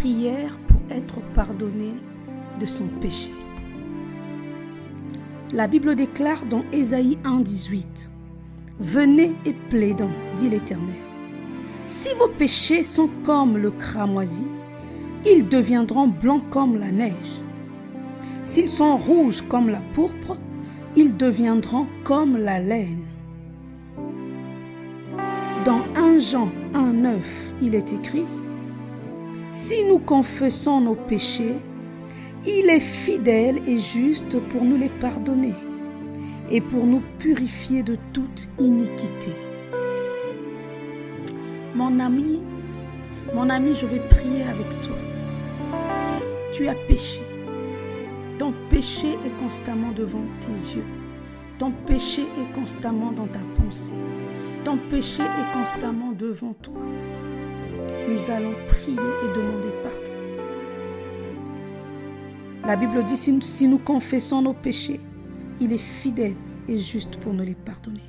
Prière pour être pardonné de son péché. La Bible déclare dans Ésaïe 1,18 « Venez et plaidons, dit l'Éternel. Si vos péchés sont comme le cramoisi, ils deviendront blancs comme la neige. S'ils sont rouges comme la pourpre, ils deviendront comme la laine. » Dans 1 Jean 1,9, il est écrit « Si nous confessons nos péchés, il est fidèle et juste pour nous les pardonner et pour nous purifier de toute iniquité. » Mon ami, je vais prier avec toi. Tu as péché. Ton péché est constamment devant tes yeux. Ton péché est constamment dans ta pensée. Ton péché est constamment devant toi. Nous allons prier et demander pardon. La Bible dit, si nous confessons nos péchés, il est fidèle et juste pour nous les pardonner.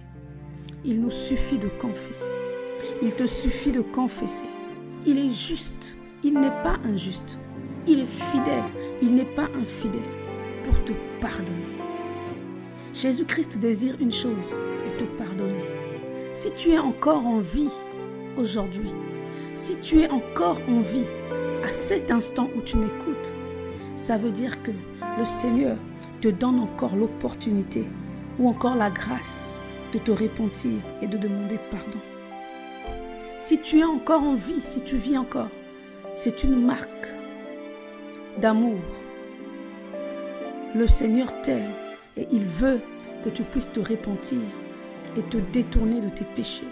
Il nous suffit de confesser. Il te suffit de confesser. Il est juste. Il n'est pas injuste. Il est fidèle. Il n'est pas infidèle pour te pardonner. Jésus-Christ désire une chose, c'est te pardonner. Si tu es encore en vie aujourd'hui, si tu es encore en vie à cet instant où tu m'écoutes, ça veut dire que le Seigneur te donne encore l'opportunité ou encore la grâce de te repentir et de demander pardon. Si tu es encore en vie, si tu vis encore, c'est une marque d'amour. Le Seigneur t'aime et il veut que tu puisses te repentir et te détourner de tes péchés,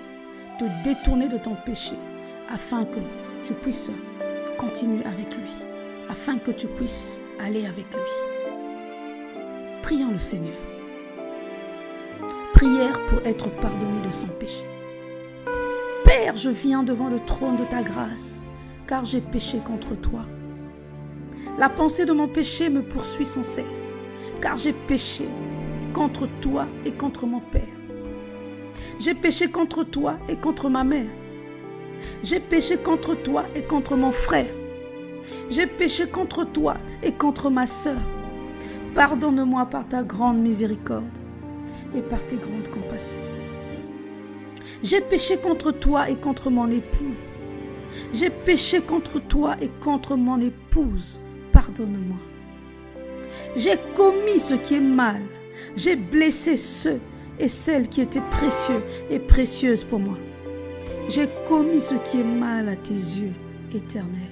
te détourner de ton péché, afin que tu puisses continuer avec lui, afin que tu puisses aller avec lui. Prions le Seigneur. Prière pour être pardonné de son péché. Père, je viens devant le trône de ta grâce, car j'ai péché contre toi. La pensée de mon péché me poursuit sans cesse, car j'ai péché contre toi et contre mon Père. J'ai péché contre toi et contre ma mère. J'ai péché contre toi et contre mon frère. J'ai péché contre toi et contre ma sœur. Pardonne-moi par ta grande miséricorde et par tes grandes compassions. J'ai péché contre toi et contre mon époux. J'ai péché contre toi et contre mon épouse. Pardonne-moi. J'ai commis ce qui est mal. J'ai blessé ceux et celles qui étaient précieux et précieuses pour moi. J'ai commis ce qui est mal à tes yeux, Éternel.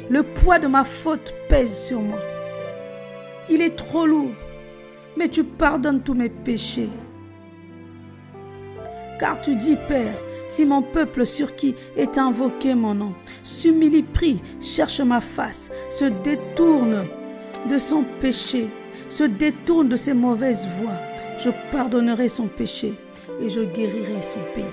Le poids de ma faute pèse sur moi. Il est trop lourd, mais tu pardonnes tous mes péchés. Car tu dis, Père, si mon peuple sur qui est invoqué mon nom s'humilie, prie, cherche ma face, se détourne de son péché, se détourne de ses mauvaises voies, je pardonnerai son péché et je guérirai son pays.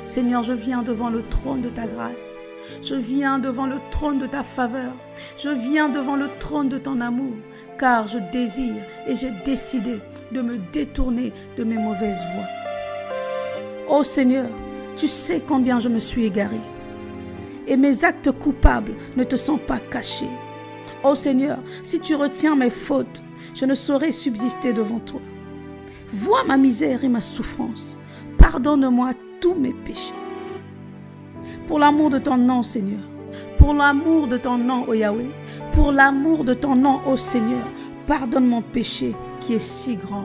Seigneur, je viens devant le trône de ta grâce. Je viens devant le trône de ta faveur. Je viens devant le trône de ton amour, car je désire et j'ai décidé de me détourner de mes mauvaises voies. Ô Seigneur, tu sais combien je me suis égaré, et mes actes coupables ne te sont pas cachés. Ô Seigneur, si tu retiens mes fautes, je ne saurais subsister devant toi. Vois ma misère et ma souffrance. Pardonne-moi tous mes péchés. Pour l'amour de ton nom, Seigneur, pour l'amour de ton nom, ô Yahweh, pour l'amour de ton nom, ô Seigneur, pardonne mon péché qui est si grand.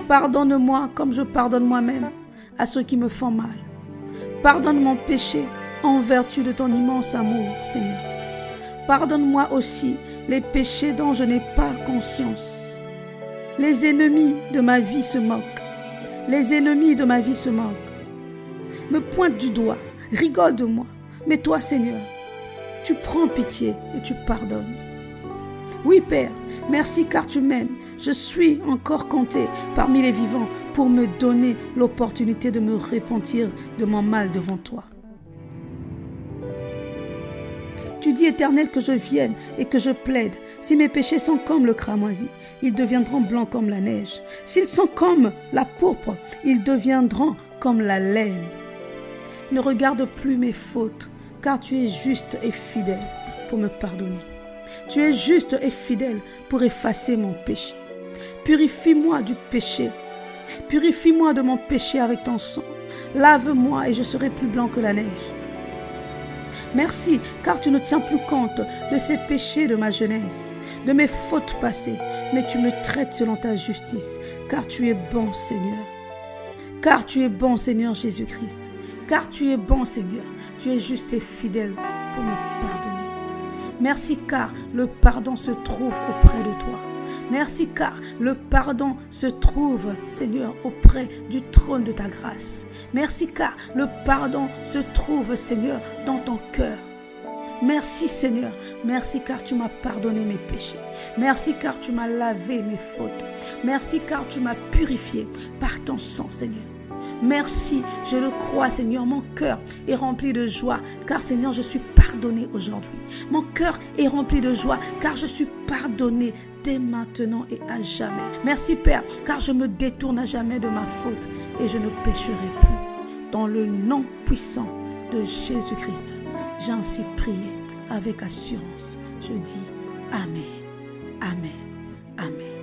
Pardonne-moi comme je pardonne moi-même à ceux qui me font mal. Pardonne mon péché en vertu de ton immense amour, Seigneur. Pardonne-moi aussi les péchés dont je n'ai pas conscience. Les ennemis de ma vie se moquent. Les ennemis de ma vie se moquent. Me pointent du doigt, rigolent de moi. Mais toi, Seigneur, tu prends pitié et tu pardonnes. Oui, Père, merci car tu m'aimes. Je suis encore compté parmi les vivants pour me donner l'opportunité de me repentir de mon mal devant toi. Tu dis, Éternel, que je vienne et que je plaide. Si mes péchés sont comme le cramoisi, ils deviendront blancs comme la neige. S'ils sont comme la pourpre, ils deviendront comme la laine. Ne regarde plus mes fautes, car tu es juste et fidèle pour me pardonner. Tu es juste et fidèle pour effacer mon péché. Purifie-moi du péché. Purifie-moi de mon péché avec ton sang. Lave-moi et je serai plus blanc que la neige. Merci, car tu ne tiens plus compte de ces péchés de ma jeunesse, de mes fautes passées, mais tu me traites selon ta justice, car tu es bon, Seigneur. Car tu es bon, Seigneur Jésus-Christ. Car tu es bon, Seigneur. Tu es juste et fidèle pour me pardonner. Merci, car le pardon se trouve auprès de toi. Merci, car le pardon se trouve, Seigneur, auprès du trône de ta grâce. Merci, car le pardon se trouve, Seigneur, dans ton cœur. Merci, Seigneur. Merci, car tu m'as pardonné mes péchés. Merci, car tu m'as lavé mes fautes. Merci, car tu m'as purifié par ton sang, Seigneur. Merci, je le crois, Seigneur. Mon cœur est rempli de joie, car, Seigneur, je suis pardonné aujourd'hui. Mon cœur est rempli de joie, car je suis pardonné dès maintenant et à jamais. Merci, Père, car je me détourne à jamais de ma faute et je ne pécherai plus. Dans le nom puissant de Jésus-Christ, j'ai ainsi prié avec assurance. Je dis Amen, Amen, Amen.